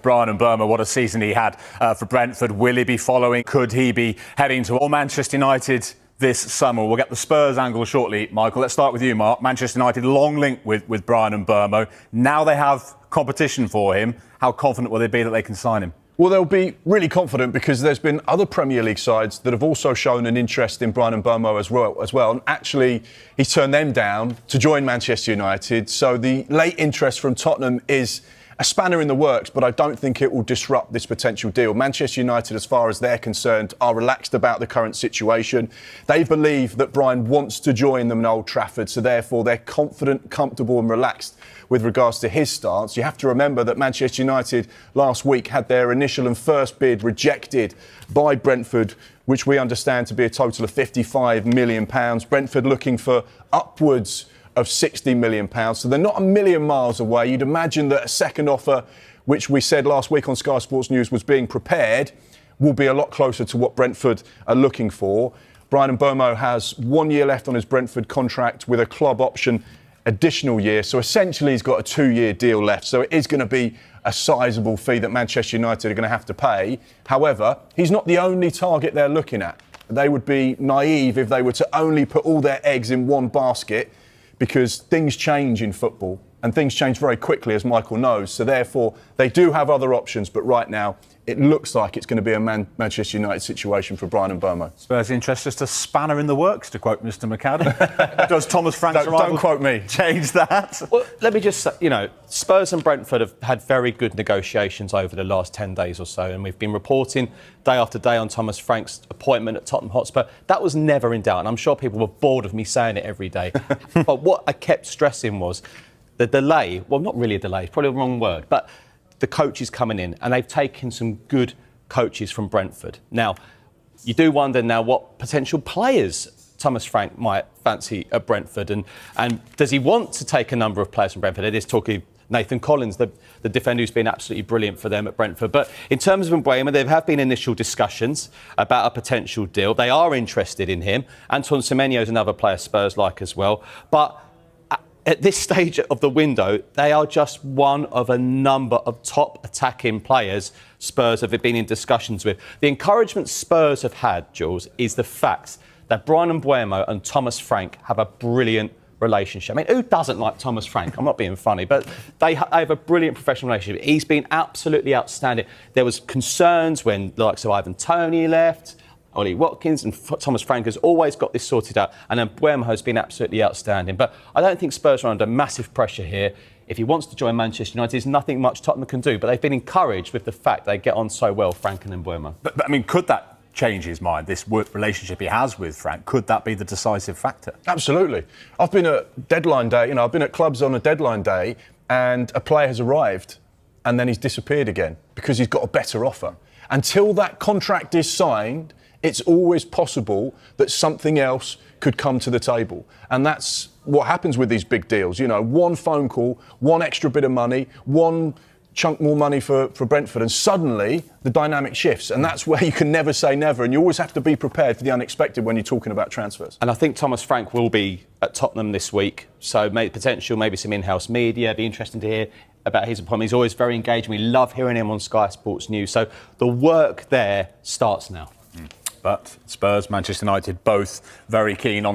Brian Mbeumo, what a season he had for Brentford. Will he be following? Could he be heading to Manchester United this summer? We'll get the Spurs angle shortly, Michael. Let's start with you, Mark. Manchester United, long link with Brian Mbeumo. Now they have competition for him. How confident will they be that they can sign him? Well, they'll be really confident because there's been other Premier League sides that have also shown an interest in Brian Mbeumo as well. And actually, he's turned them down to join Manchester United. So the late interest from Tottenham is a spanner in the works, but I don't think it will disrupt this potential deal. Manchester United, as far as they're concerned, are relaxed about the current situation. They believe that Brian wants to join them in Old Trafford, so therefore they're confident, comfortable and relaxed with regards to his stance. You have to remember that Manchester United last week had their initial and first bid rejected by Brentford, which we understand to be a total of £55 million. Brentford looking for upwards of £60 million. So they're not a million miles away. You'd imagine that a second offer, which we said last week on Sky Sports News was being prepared, will be a lot closer to what Brentford are looking for. Brian Mbeumo has 1 year left on his Brentford contract with a club option additional year. So essentially he's got a 2-year deal left. So it is going to be a sizable fee that Manchester United are going to have to pay. However, he's not the only target they're looking at. They would be naive if they were to only put all their eggs in one basket, because things change in football and things change very quickly, as Michael knows. So therefore, they do have other options. But right now, it looks like it's going to be a Manchester United situation for Brian Mbeumo. Spurs' interest, just a spanner in the works, to quote Mr. McAdam. Does Thomas Frank's arrival don't quote me. change that? Well, let me just say, Spurs and Brentford have had very good negotiations over the last 10 days or so, and we've been reporting day after day on Thomas Frank's appointment at Tottenham Hotspur. That was never in doubt, and I'm sure people were bored of me saying it every day. But what I kept stressing was the delay. Well, not really a delay, it's probably the wrong word, but the coaches coming in, and they've taken some good coaches from Brentford. Now, you do wonder now what potential players Thomas Frank might fancy at Brentford, and does he want to take a number of players from Brentford? It is talking Nathan Collins, the defender who's been absolutely brilliant for them at Brentford. But in terms of Mbeumo, there have been initial discussions about a potential deal. They are interested in him. Antoine Semenyo is another player Spurs like as well. But at this stage of the window, they are just one of a number of top attacking players Spurs have been in discussions with. The encouragement Spurs have had, Jules, is the fact that Brian Mbeumo and Thomas Frank have a brilliant relationship. I mean, who doesn't like Thomas Frank? I'm not being funny, but they have a brilliant professional relationship. He's been absolutely outstanding. There was concerns when the likes of Ivan Toney left, Ollie Watkins, and Thomas Frank has always got this sorted out, and then Mbeumo has been absolutely outstanding. But I don't think Spurs are under massive pressure here. If he wants to join Manchester United, there's nothing much Tottenham can do, but they've been encouraged with the fact they get on so well, Frank and Mbeumo. But I mean, could that change his mind, this work relationship he has with Frank? Could that be the decisive factor? Absolutely. I've been at deadline day, I've been at clubs on a deadline day, and a player has arrived and then he's disappeared again because he's got a better offer. Until that contract is signed, it's always possible that something else could come to the table. And that's what happens with these big deals. One phone call, one extra bit of money, one chunk more money for Brentford, and suddenly the dynamic shifts. And that's where you can never say never. And you always have to be prepared for the unexpected when you're talking about transfers. And I think Thomas Frank will be at Tottenham this week. So potential, maybe some in-house media. It'd be interesting to hear about his appointment. He's always very engaging. We love hearing him on Sky Sports News. So the work there starts now. But Spurs, Manchester United, both very keen on him.